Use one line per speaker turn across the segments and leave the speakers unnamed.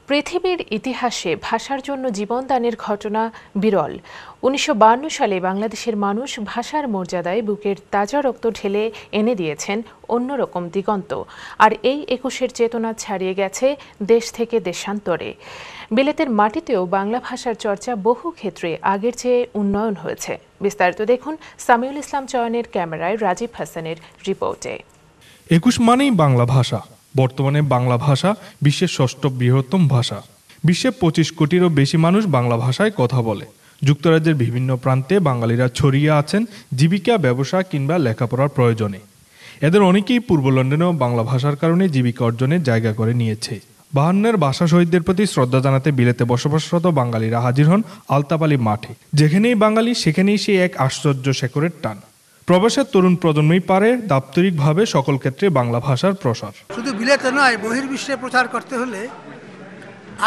পৃথিবীর ইতিহাসে ভাষার জন্য জীবনদানের ঘটনা বিরল। ১৯৫২ সালে বাংলাদেশের মানুষ ভাষার মর্যাদায় বুকের তাজা রক্ত ঢেলে এনে দিয়েছেন অন্যরকম দিগন্ত। আর এই একুশের চেতনা ছাড়িয়ে গেছে দেশ থেকে দেশান্তরে। বিলেতের মাটিতেও বাংলা ভাষার চর্চা বহু ক্ষেত্রে আগের চেয়ে উন্নয়ন হয়েছে। বিস্তারিত দেখুন সামিউল ইসলাম চয়নের ক্যামেরায় রাজীব হাসানের রিপোর্টে।
২১ মানেই বাংলা ভাষা। বর্তমানে বাংলা ভাষা বিশ্বের ষষ্ঠ বৃহত্তম ভাষা। বিশ্বে ২৫ কোটিরও বেশি মানুষ বাংলা ভাষায় কথা বলে। যুক্তরাজ্যের বিভিন্ন প্রান্তে বাঙালিরা ছড়িয়ে আছেন জীবিকা, ব্যবসা কিংবা লেখাপড়ার প্রয়োজনে। এদের অনেকেই পূর্ব লন্ডনেও বাংলা ভাষার কারণে জীবিকা অর্জনের জায়গা করে নিয়েছে। ৫২-এর ভাষা শহীদদের প্রতি শ্রদ্ধা জানাতে বিলেতে বসবাসরত বাঙালিরা হাজির হন আলতাপ আলী মাঠে। যেখানেই বাঙালি সেখানেই সেই এক আশ্চর্য শেকড়ের টান। প্রবাসের তরুণ প্রজন্মই পারে দাপ্তরিকভাবে সকল ক্ষেত্রে বাংলা ভাষার প্রসার।
শুধু বিলেতে নয়, বহির্বিশ্বে প্রচার করতে হলে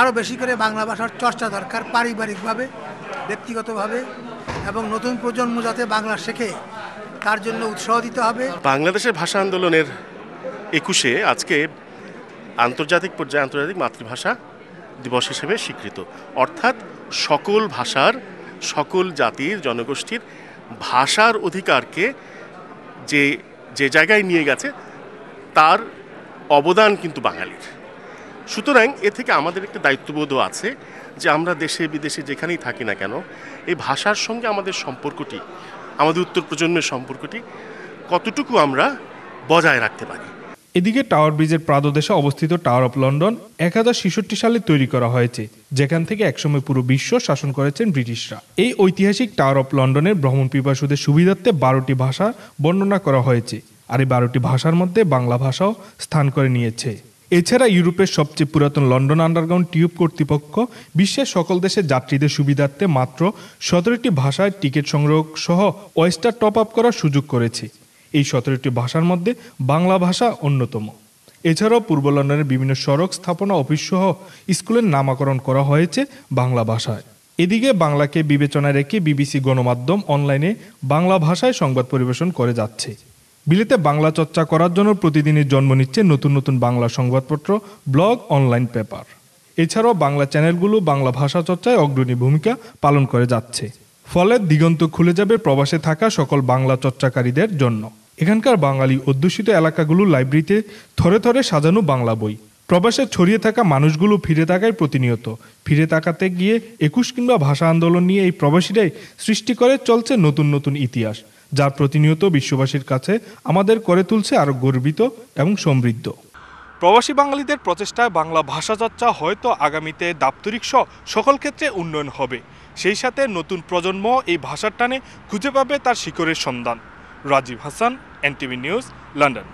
আরও বেশি করে বাংলা ভাষার চর্চা দরকার, পারিবারিকভাবে, ব্যক্তিগতভাবে, এবং নতুন প্রজন্ম যাতে বাংলা শেখে তার জন্য উৎসাহ দিতে হবে।
বাংলাদেশের ভাষা আন্দোলনের ২১-এ আজকে আন্তর্জাতিক পর্যায়ে আন্তর্জাতিক মাতৃভাষা দিবস হিসেবে স্বীকৃত। অর্থাৎ সকল ভাষার, সকল জাতির, জনগোষ্ঠীর ভাষার অধিকারকে যে জায়গায় নিয়ে গেছে তার অবদান কিন্তু বাঙালির। সুতরাং এ থেকে আমাদের একটা দায়িত্ববোধও আছে যে আমরা দেশে বিদেশে যেখানেই থাকি না কেন এই ভাষার সঙ্গে আমাদের সম্পর্কটি, আমাদের উত্তর প্রজন্মের সম্পর্কটি কতটুকু আমরা বজায় রাখতে পারি।
এদিকে টাওয়ার ব্রিজের প্রাদদেশে অবস্থিত টাওয়ার অফ লন্ডন ১৯৬৬ সালে তৈরি করা হয়েছে, যেখান থেকে একসময় পুরো বিশ্ব শাসন করেছেন ব্রিটিশরা। এই ঐতিহাসিক টাওয়ার অফ লন্ডনের ভ্রমণ পিপাসুদের সুবিধার্থে ১২টি ভাষা বর্ণনা করা হয়েছে। আর এই ১২টি ভাষার মধ্যে বাংলা ভাষাও স্থান করে নিয়েছে। এছাড়া ইউরোপের সবচেয়ে পুরাতন লন্ডন আন্ডারগ্রাউন্ড টিউব কর্তৃপক্ষ বিশ্বের সকল দেশের যাত্রীদের সুবিধার্থে মাত্র ১৭টি ভাষায় টিকিট সংগ্রহ সহ ওয়েস্টার টপ আপ করার সুযোগ করেছে। এই ১৭টি ভাষার মধ্যে বাংলা ভাষা অন্যতম। এছাড়াও পূর্ব লন্ডনের বিভিন্ন সড়ক, স্থাপনা, অফিস সহ স্কুলের নামকরণ করা হয়েছে বাংলা ভাষায়। এদিকে বাংলাকে বিবেচনায় রেখে বিবিসি গণমাধ্যম অনলাইনে বাংলা ভাষায় সংবাদ পরিবেশন করে যাচ্ছে। বিলেতে বাংলা চর্চা করার জন্য প্রতিদিনই জন্ম নিচ্ছে নতুন নতুন বাংলা সংবাদপত্র, ব্লগ, অনলাইন পেপার। এছাড়াও বাংলা চ্যানেলগুলো বাংলা ভাষা চর্চায় অগ্রণী ভূমিকা পালন করে যাচ্ছে। ফলে দিগন্ত খুলে যাবে প্রবাসে থাকা সকল বাংলা চর্চাকারীদের জন্য। এখানকার বাঙালি অধ্যুষিত এলাকাগুলো লাইব্রেরিতে থরে থরে সাজানো বাংলা বই। প্রবাসে ছড়িয়ে থাকা মানুষগুলো ফিরে তাকায় প্রতিনিয়ত। ফিরে তাকাতে গিয়ে ২১ কিংবা ভাষা আন্দোলন নিয়ে এই প্রবাসীরাই সৃষ্টি করে চলছে নতুন নতুন ইতিহাস, যা প্রতিনিয়ত বিশ্ববাসীর কাছে আমাদের করে তুলছে আরো গর্বিত এবং সমৃদ্ধ। প্রবাসী বাঙালিদের প্রচেষ্টায় বাংলা ভাষা চর্চা হয়তো আগামীতে দাপ্তরিক সহ সকল ক্ষেত্রে উন্নয়ন হবে। সেই সাথে নতুন প্রজন্ম এই ভাষার টানে খুঁজে পাবে তার শিকড়ের সন্ধান। Rajib Hasan, NTV news, London.